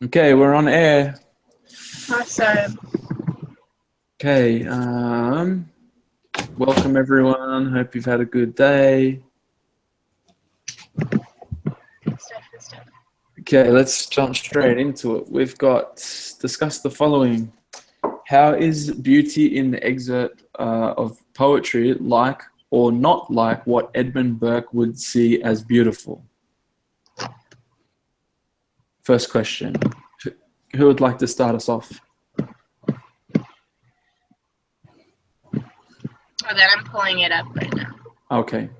Okay, we're on air. Awesome. Okay, welcome everyone. Hope you've had a good day. Okay, let's jump straight into it. We've got discuss the following. How is beauty in the excerpt of poetry like or not like what Edmund Burke would see as beautiful? First question. Who would like to start us off? Oh, then I'm pulling it up right now. Okay.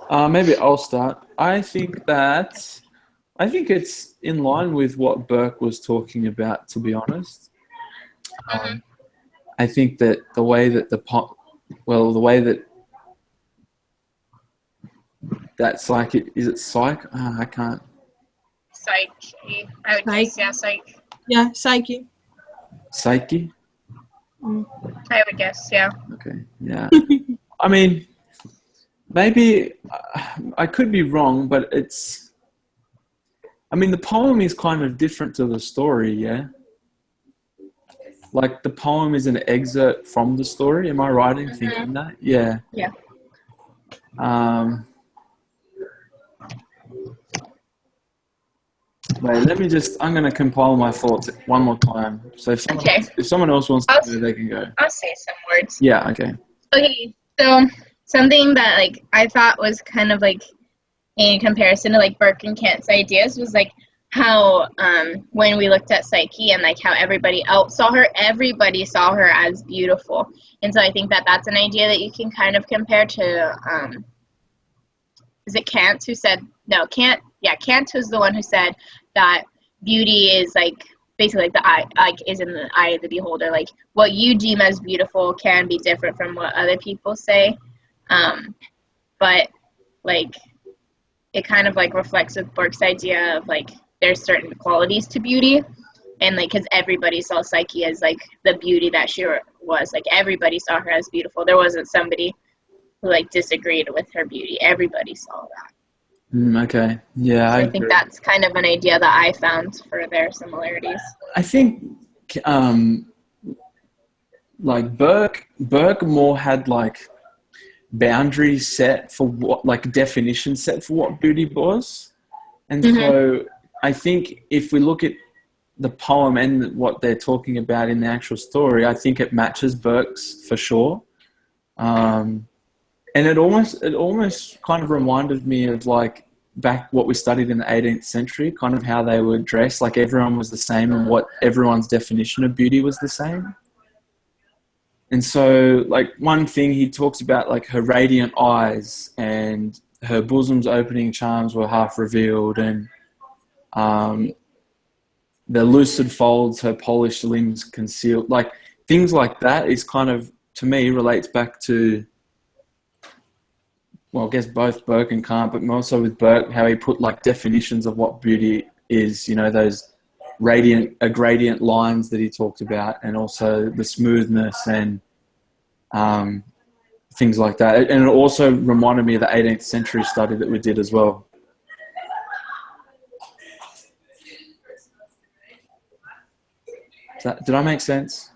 Maybe I'll start. I think it's in line with what Burke was talking about, to be honest. I think that the way that that psych is it psych? I can't. Psyche. I would guess, yeah, psych. Yeah, psyche. Psyche? I would guess, yeah. Okay, yeah. I mean, maybe I could be wrong, but the poem is kind of different to the story, yeah? Like the poem is an excerpt from the story. Am I right in thinking that? Yeah. Yeah. Wait, I'm going to compile my thoughts one more time. So if someone else wants to go, they can go. I'll say some words. Yeah, okay. Okay, so something that like I thought was kind of like in comparison to like Burke and Kant's ideas was like how when we looked at Psyche and like how everybody else saw her as beautiful. And so I think that that's an idea that you can kind of compare to is it Kant who said Kant was the one who said that beauty is like basically like the eye, like is in the eye of the beholder. Like what you deem as beautiful can be different from what other people say, but like it kind of like reflects with Burke's idea of like there's certain qualities to beauty, and like because everybody saw Psyche as like the beauty that she was. Like everybody saw her as beautiful. There wasn't somebody who like disagreed with her beauty. Everybody saw that. Okay. Yeah, so I think that's kind of an idea that I found for their similarities. I think like Burke more had like boundaries set for what, like definitions set for what beauty was. And so I think if we look at the poem and what they're talking about in the actual story, I think it matches Burke's for sure. And it almost kind of reminded me of like back what we studied in the 18th century, kind of how they were dressed, like everyone was the same and what everyone's definition of beauty was the same. And so like one thing he talks about like her radiant eyes and her bosom's opening charms were half revealed, and the lucid folds her polished limbs concealed. Like things like that is kind of, to me, relates back to, well, I guess both Burke and Kant, but also with Burke, how he put like definitions of what beauty is, you know, those gradient lines that he talked about, and also the smoothness and things like that. And it also reminded me of the 18th century study that we did as well. Did I make sense?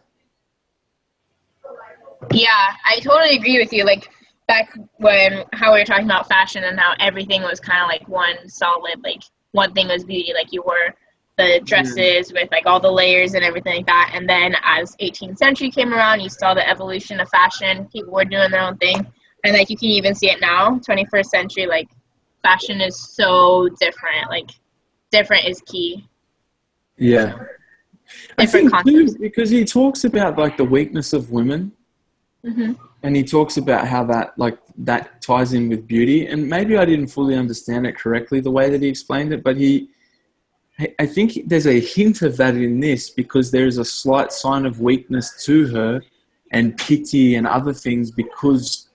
Yeah, I totally agree with you. Like back when how we were talking about fashion and how everything was kind of like one solid, like one thing was beauty, like you wore the dresses with like all the layers and everything like that. And then as 18th century came around, you saw the evolution of fashion. People were doing their own thing, and like you can even see it now, 21st century. Like fashion is so different. Like different is key. Yeah. So, I think too, because he talks about like the weakness of women, and he talks about how that ties in with beauty. And maybe I didn't fully understand it correctly the way that he explained it, but I think there's a hint of that in this, because there is a slight sign of weakness to her and pity and other things because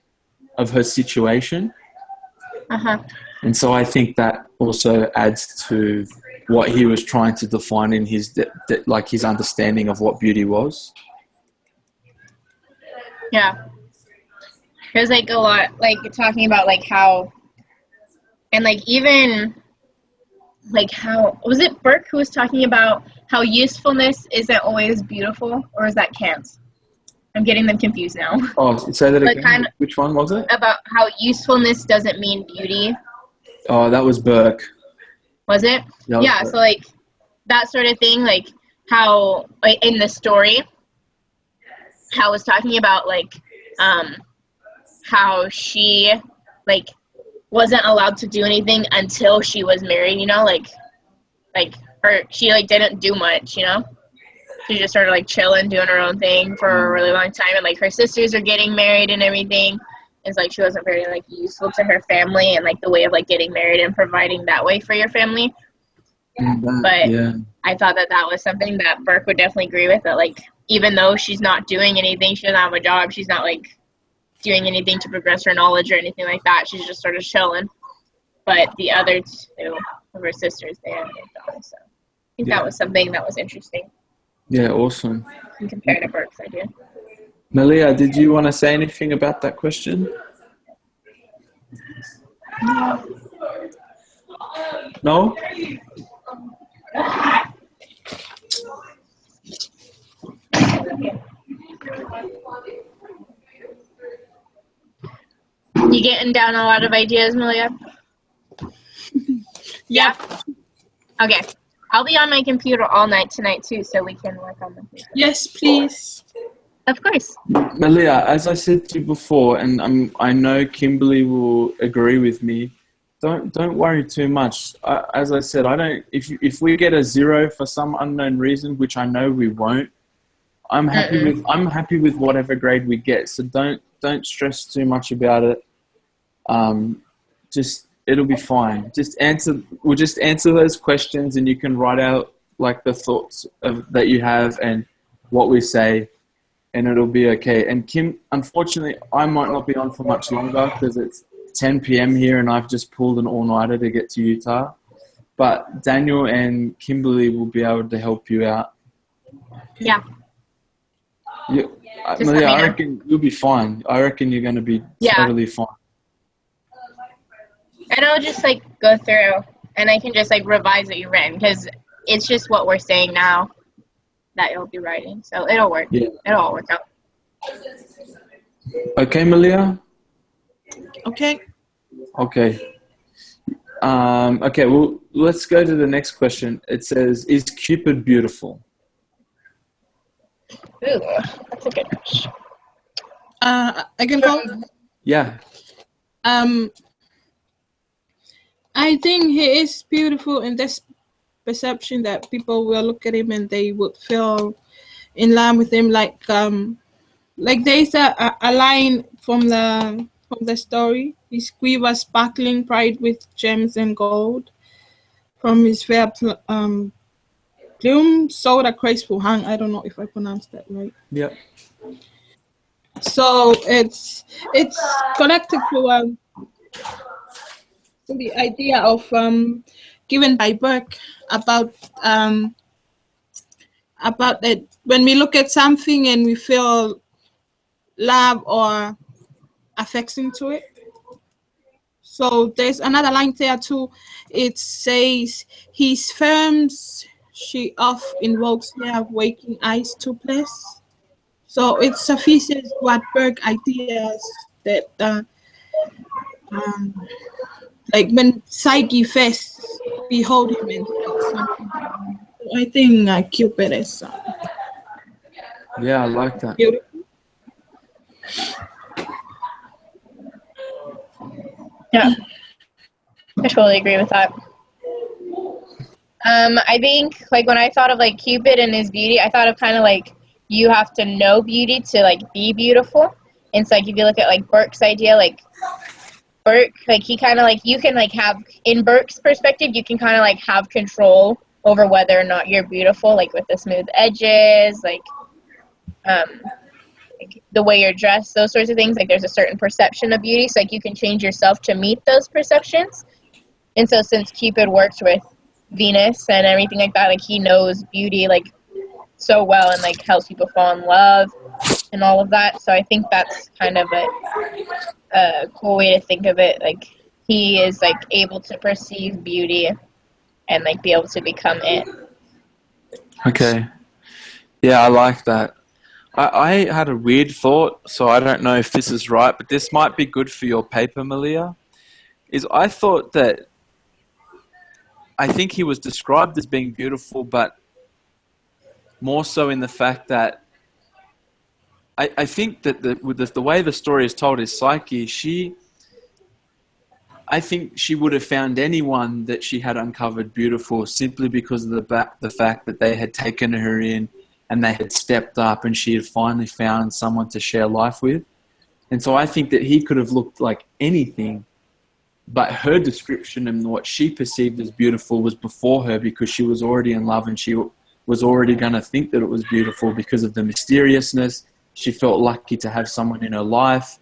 of her situation. And so I think that also adds to what he was trying to define in his his understanding of what beauty was. Yeah. There's like a lot, like talking about like how And like even like how was it Burke who was talking about how usefulness isn't always beautiful, or is that Kant? I'm getting them confused now. Oh, say that Like again. kind of Which one was it? about how usefulness doesn't mean beauty. Oh, that was Burke. Was it? Yeah, so like that sort of thing, like how like in the story, how it was talking about like how she like wasn't allowed to do anything until she was married, you know, like her she like didn't do much, you know. She just started like chilling, doing her own thing for a really long time, and like her sisters are getting married and everything. It's like she wasn't very like useful to her family and like the way of like getting married and providing that way for your family. But yeah. I thought that was something that Burke would definitely agree with, that like even though she's not doing anything, she doesn't have a job, she's not like doing anything to progress her knowledge or anything like that, she's just sort of chilling. But the other two of her sisters, they had jobs. So I think that was something that was interesting. Yeah, awesome. And compared to Burke's idea. Malia, did you want to say anything about that question? No? You getting down a lot of ideas, Malia? Yeah. Okay. I'll be on my computer all night tonight too, so we can work on them. Yes, please. Of course. Malia, as I said to you before, and I know Kimberly will agree with me, don't worry too much. As I said, I don't. If we get a 0 for some unknown reason, which I know we won't, I'm happy with whatever grade we get. So don't stress too much about it. It'll be fine. We'll just answer those questions, and you can write out like the thoughts that you have and what we say, and it'll be okay. And Kim, unfortunately, I might not be on for much longer because it's 10 p.m. here and I've just pulled an all-nighter to get to Utah. But Daniel and Kimberly will be able to help you out. Yeah. Malia, I reckon you'll be fine. I reckon you're going to be totally fine. And I'll just like go through and I can just like revise what you written, because it's just what we're saying now that you'll be writing. So it'll work. Yeah. It'll all work out. Okay, Malia? Okay. Okay. Okay, well, let's go to the next question. It says, is Cupid beautiful? Ooh, that's a good question. I can go? Yeah. I think he is beautiful in this perception that people will look at him and they would feel in line with him. Like there's a line from the story. His quiver sparkling bright with gems and gold. From his fair plume, so the graceful hang. I don't know if I pronounced that right. Yeah. So it's connected to the idea of given by Burke about that when we look at something and we feel love or affection to it. So there's another line there too. It says, his firms she off invokes their waking eyes to bless. So it suffices what Burke ideas that like when Psyche first behold him and something. I think Cupid is yeah, I like that. Beautiful. Yeah, I totally agree with that. I think like when I thought of like Cupid and his beauty, I thought of kind of like you have to know beauty to like be beautiful. And so like if you look at like Burke's idea, like Burke, like he kind of like you can like have in Burke's perspective, you can kind of like have control over whether or not you're beautiful, like with the smooth edges, like the way you're dressed, those sorts of things. Like there's a certain perception of beauty, so like you can change yourself to meet those perceptions. And so since Cupid works with Venus and everything like that, like he knows beauty like so well and like helps people fall in love and all of that. So I think that's kind of a cool way to think of it. Like he is like able to perceive beauty and like be able to become it. Okay. Yeah, I like that. I had a weird thought, so I don't know if this is right, but this might be good for your paper, Malia. I thought that I think he was described as being beautiful, but more so in the fact that I think that the way the story is told is Psyche, I think she would have found anyone that she had uncovered beautiful simply because of the fact that they had taken her in and they had stepped up and she had finally found someone to share life with. And so I think that he could have looked like anything, but her description and what she perceived as beautiful was before her because she was already in love and she was already going to think that it was beautiful because of the mysteriousness. She felt lucky to have someone in her life.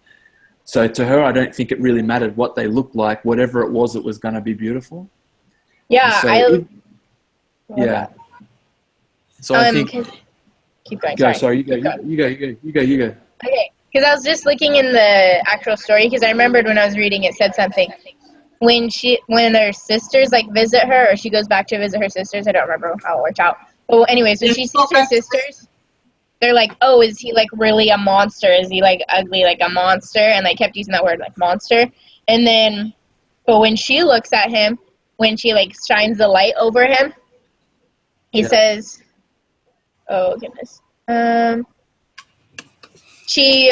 So to her, I don't think it really mattered what they looked like. Whatever it was going to be beautiful. Yeah, so yeah. So I think... Keep going. Go, sorry. You go. Okay, because I was just looking in the actual story because I remembered when I was reading it said something. When her sisters like visit her or she goes back to visit her sisters, I don't remember how it worked out. But anyway, so she sees her sisters. They're like, oh, is he like really a monster? Is he like ugly like a monster? And they kept using that word like monster. And then, but when she looks at him, when she like shines the light over him, he says, oh goodness. She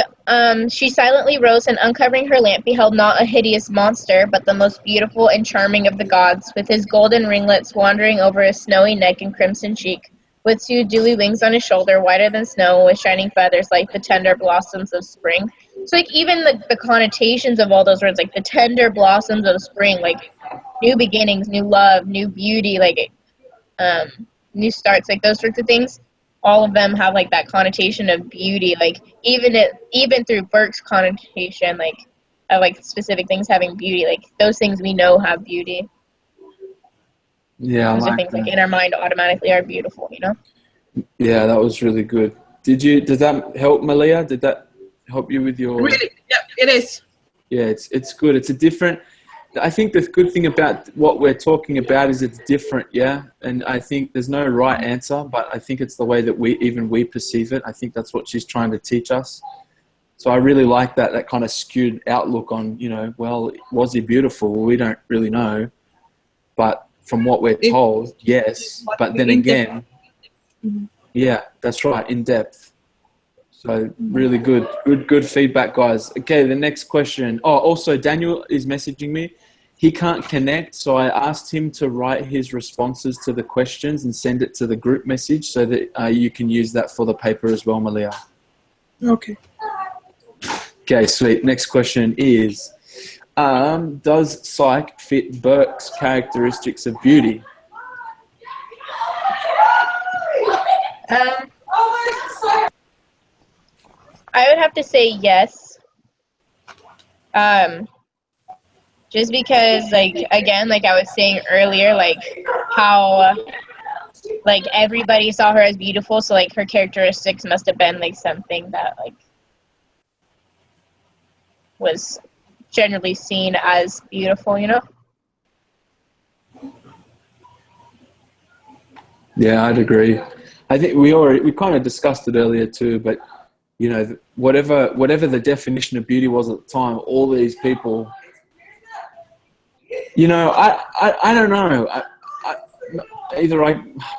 silently rose and uncovering her lamp beheld not a hideous monster, but the most beautiful and charming of the gods, with his golden ringlets wandering over his snowy neck and crimson cheek, with two dewy wings on his shoulder, whiter than snow, with shining feathers like the tender blossoms of spring. So like even the connotations of all those words, like the tender blossoms of spring, like new beginnings, new love, new beauty, like new starts, like those sorts of things. All of them have like that connotation of beauty, like even through Burke's connotation, like of like specific things having beauty, like those things we know have beauty. Yeah, those are things like in our mind automatically are beautiful, you know. Yeah, that was really good. Did that help, Malia? Did that help you with your? Really? Yeah, it is. Yeah, it's good. It's a different. I think the good thing about what we're talking about is it's different, yeah? And I think there's no right answer, but I think it's the way that we perceive it. I think that's what she's trying to teach us. So I really like that kind of skewed outlook on, well, was he beautiful? Well, we don't really know. But from what we're told, yes. But then again, yeah, that's right, in depth. So really good feedback, guys. Okay, the next question. Oh, also Daniel is messaging me. He can't connect, so I asked him to write his responses to the questions and send it to the group message so that you can use that for the paper as well, Malia. Okay. Okay, sweet. Next question is, does Psyche fit Burke's characteristics of beauty? I would have to say yes. Just because, like, again, like I was saying earlier, like, how, like, everybody saw her as beautiful, so, like, her characteristics must have been, like, something that, like, was generally seen as beautiful, you know? Yeah, I'd agree. I think we kind of discussed it earlier too, but whatever the definition of beauty was at the time, all these people, I don't know.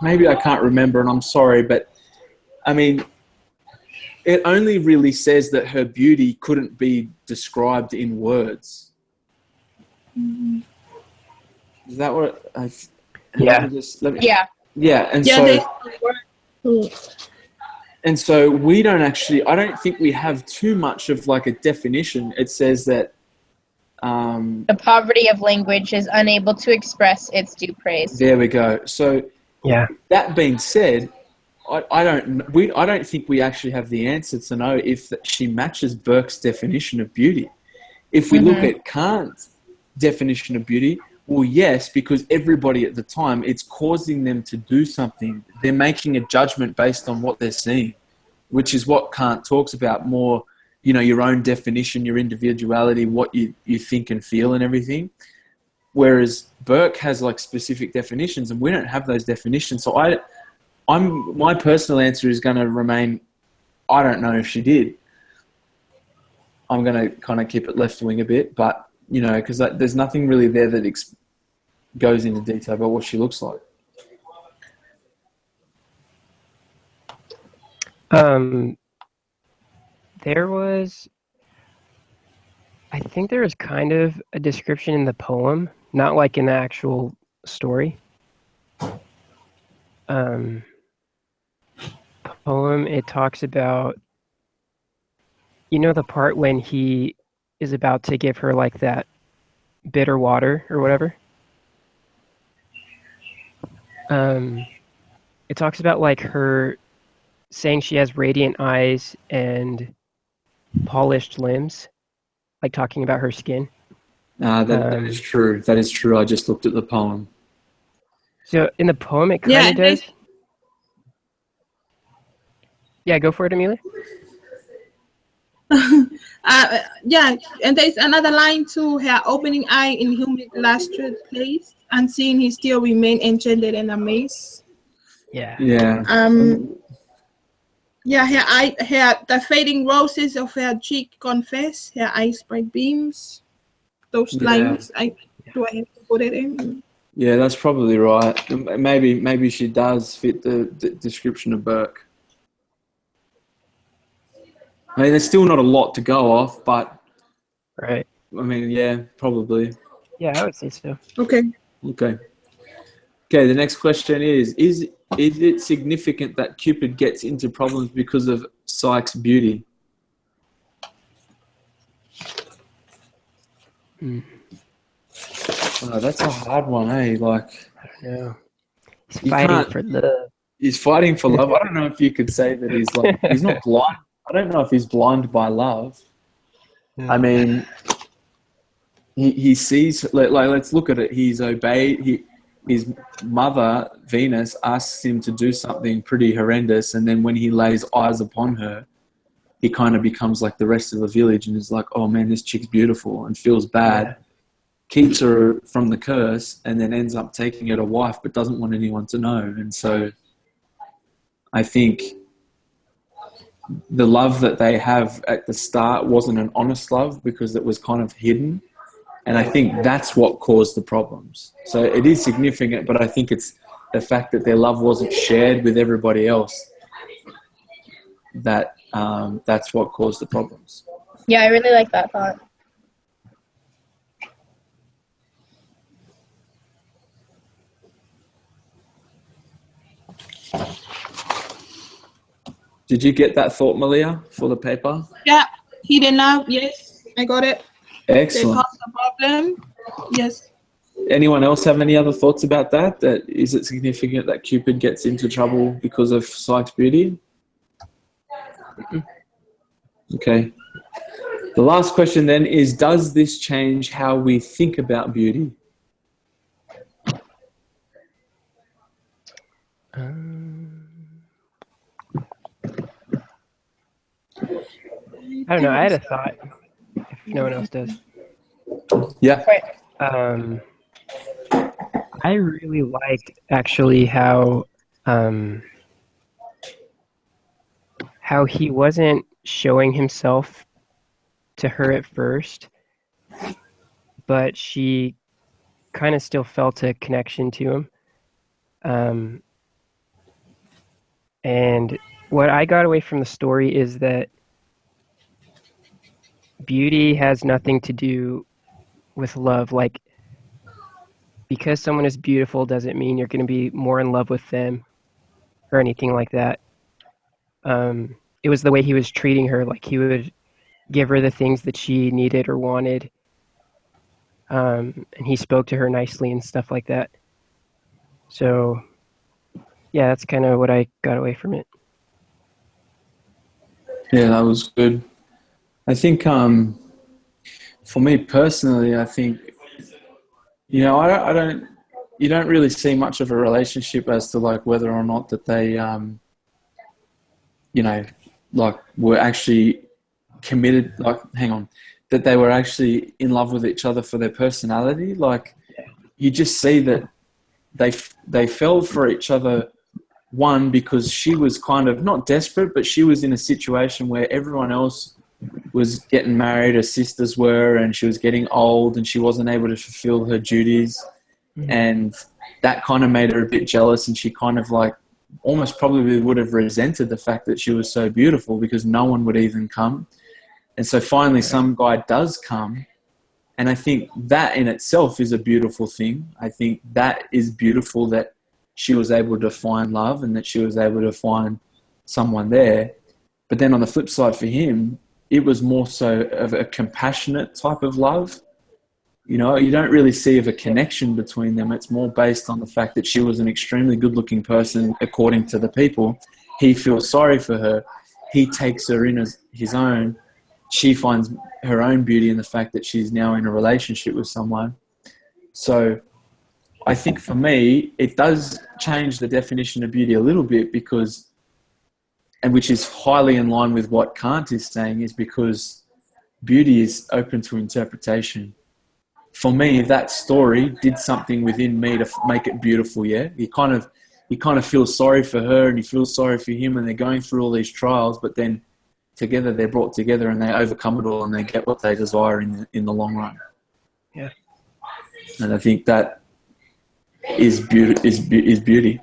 Maybe I can't remember, and I'm sorry, but I mean, it only really says that her beauty couldn't be described in words. Is that what? Yeah. And so we don't actually, I don't think we have too much of like a definition. It says that the poverty of language is unable to express its due praise. There we go. So that being said, I don't think we actually have the answer to know if she matches Burke's definition of beauty. If we look at Kant's definition of beauty, well, yes, because everybody at the time, it's causing them to do something. They're making a judgment based on what they're seeing, which is what Kant talks about more you know, your own definition, your individuality, what you think and feel and everything. Whereas Burke has like specific definitions, and we don't have those definitions. So my personal answer is going to remain, I don't know if she did. I'm going to kind of keep it left wing a bit, but you know, because there's nothing really there that goes into detail about what she looks like. I think there was kind of a description in the poem, not like in the actual story. Poem, it talks about, you know, the part when he is about to give her like that bitter water or whatever. It talks about like her saying she has radiant eyes and polished limbs, like talking about her skin. That is true. That is true. I just looked at the poem. So in the poem, it kind of does. Yeah, go for it, Amelia. Yeah, and there's another line too. Her opening eye in whom it lasted place, unseen he still remained enchanted and amazed. Yeah. Yeah. Yeah, the fading roses of her cheek confess, her eyes bright beams. Those lines, do I have to put it in? Yeah, that's probably right. Maybe she does fit the description of Burke. I mean, there's still not a lot to go off, but right. I mean, yeah, probably. Yeah, I would say so. Okay. The next question is it significant that Cupid gets into problems because of Psyche's beauty? Oh, that's a hard one, eh? Like, I don't know. He's fighting for love. He's fighting for love. I don't know if you could say that he's like, he's not blind. I don't know if he's blind by love. I mean, he sees, like, let's look at it. He's obeyed. His mother, Venus, asks him to do something pretty horrendous. And then when he lays eyes upon her, he kind of becomes like the rest of the village and is like, oh man, this chick's beautiful, and feels bad. Yeah. Keeps her from the curse and then ends up taking her to wife, but doesn't want anyone to know. And so I think the love that they have at the start wasn't an honest love because it was kind of hidden. And I think that's what caused the problems. So it is significant, but I think it's the fact that their love wasn't shared with everybody else that's what caused the problems. Yeah, I really like that thought. Did you get that thought, Malia, for the paper? Yeah, hidden love. Yes, I got it. Excellent. They cause the problem. Yes. Anyone else have any other thoughts about that? That is it significant that Cupid gets into trouble because of Psyche's beauty? Okay. The last question then is, does this change how we think about beauty? I don't know. I had a thought. If no one else does. Yeah. I really liked actually how he wasn't showing himself to her at first, but she kind of still felt a connection to him. And what I got away from the story is that beauty has nothing to do with love. Like, because someone is beautiful doesn't mean you're going to be more in love with them or anything like that. It was the way he was treating her. Like, he would give her the things that she needed or wanted. And he spoke to her nicely and stuff like that. So, yeah, that's kind of what I got away from it. Yeah, that was good. I think for me personally, I think, you know, you don't really see much of a relationship as to like whether or not that they, you know, like were actually committed, like, hang on, that they were actually in love with each other for their personality. Like, you just see that they fell for each other, one, because she was kind of not desperate, but she was in a situation where everyone else was getting married, her sisters were, and she was getting old and she wasn't able to fulfill her duties. And that kind of made her a bit jealous, and she kind of like almost probably would have resented the fact that she was so beautiful because no one would even come. And so finally some guy does come, and I think that in itself is a beautiful thing. I think that is beautiful that she was able to find love and that she was able to find someone there. But then on the flip side for him, it was more so of a compassionate type of love. You know, you don't really see of a connection between them. It's more based on the fact that she was an extremely good-looking person, according to the people. He feels sorry for her. He takes her in as his own. She finds her own beauty in the fact that she's now in a relationship with someone. So I think for me, it does change the definition of beauty a little bit because, and which is highly in line with what Kant is saying, is because beauty is open to interpretation. For me, that story did something within me to make it beautiful. Yeah, you kind of feel sorry for her and you feel sorry for him, and they're going through all these trials, but then together they're brought together and they overcome it all and they get what they desire in the long run. Yeah, and I think that is beauty.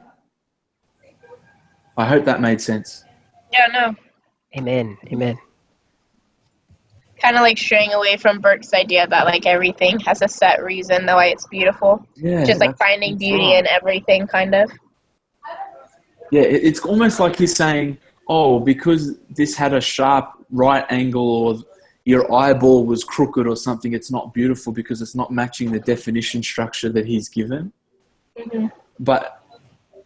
I hope that made sense. Yeah, no. Amen. Kind of like straying away from Burke's idea that like everything has a set reason the way it's beautiful. Yeah, just like finding beauty in everything, kind of. Yeah, it's almost like he's saying, oh, because this had a sharp right angle or your eyeball was crooked or something, it's not beautiful because it's not matching the definition structure that he's given. Mm-hmm. But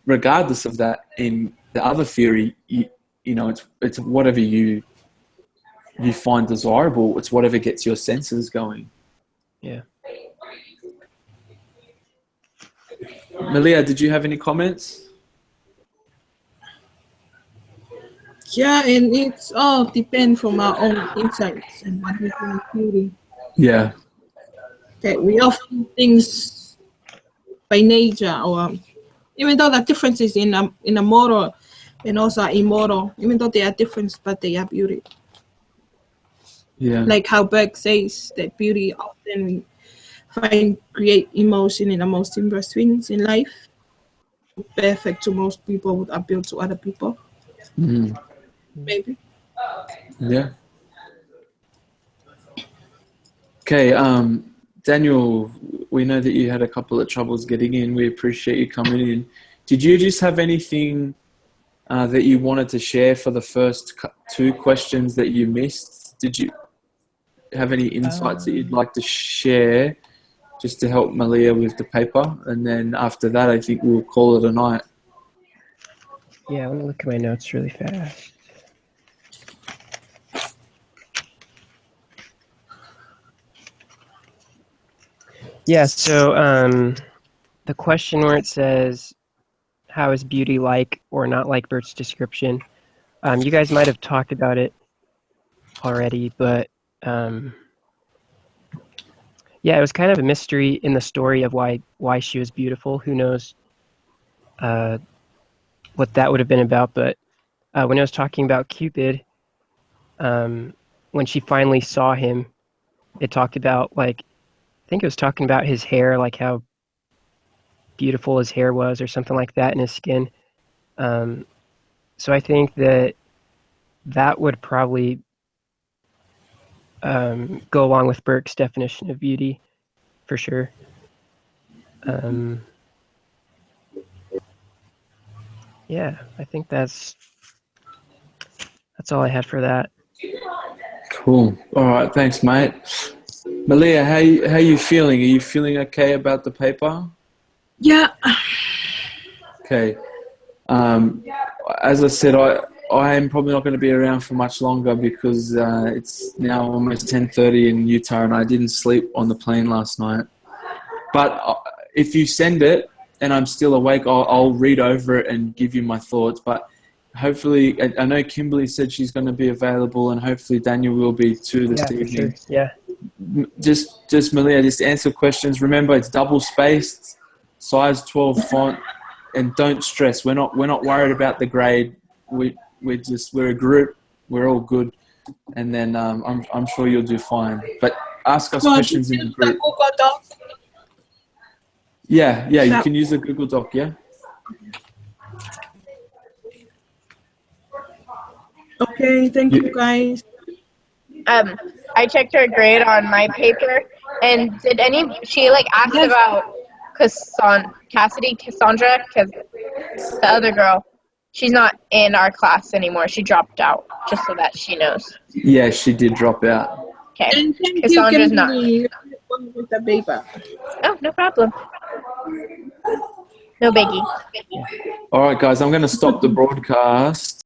regardless of that, in the other theory, you know, it's whatever you find desirable. It's whatever gets your senses going. Yeah. Malia, did you have any comments? Yeah, and it's all depend from our own insights and what we find beauty. Yeah. That we often things by nature, or even though the differences in a mortal and also immortal, even though they are different, but they are beauty. Yeah. Like how Berg says that beauty often we find create emotion in the most simple things in life. Perfect to most people would appeal to other people. Mm. Maybe. Yeah. Okay, Daniel, we know that you had a couple of troubles getting in. We appreciate you coming in. Did you just have anything that you wanted to share for the first two questions that you missed? Did you have any insights that you'd like to share just to help Malia with the paper? And then after that, I think we'll call it a night. Yeah, I want to look at my notes really fast. Yeah, so the question where it says, how is beauty like or not like Bert's description? You guys might have talked about it already, but yeah, it was kind of a mystery in the story of why she was beautiful. Who knows what that would have been about, but when I was talking about Cupid, when she finally saw him, it talked about, like, I think it was talking about his hair, like how beautiful his hair was or something like that, in his skin. So I think that would probably go along with Burke's definition of beauty, for sure. Yeah, I think that's all I had for that. Cool. All right, thanks, mate. Malia, how you feeling? Are you feeling okay about the paper? Yeah. Okay. As I said, I am probably not going to be around for much longer because it's now almost 10:30 in Utah and I didn't sleep on the plane last night. But if you send it and I'm still awake, I'll read over it and give you my thoughts. But hopefully, I know Kimberly said she's going to be available, and hopefully Daniel will be too this evening. Sure. Yeah. Just Malia, just answer questions. Remember, it's double spaced, size 12 font, and don't stress. We're not worried about the grade. We're a group. We're all good, and then I'm sure you'll do fine. But ask us questions in the group. Yeah, you can use the Google Doc. Yeah. Okay, thank you guys. I checked her grade on my paper, and she asked about Cassandra, because the other girl, she's not in our class anymore. She dropped out, just so that she knows. Yeah, she did drop out. Okay, And thank Cassandra's you, not. with the paper. Oh, no problem. No biggie. All right, guys, I'm going to stop the broadcast.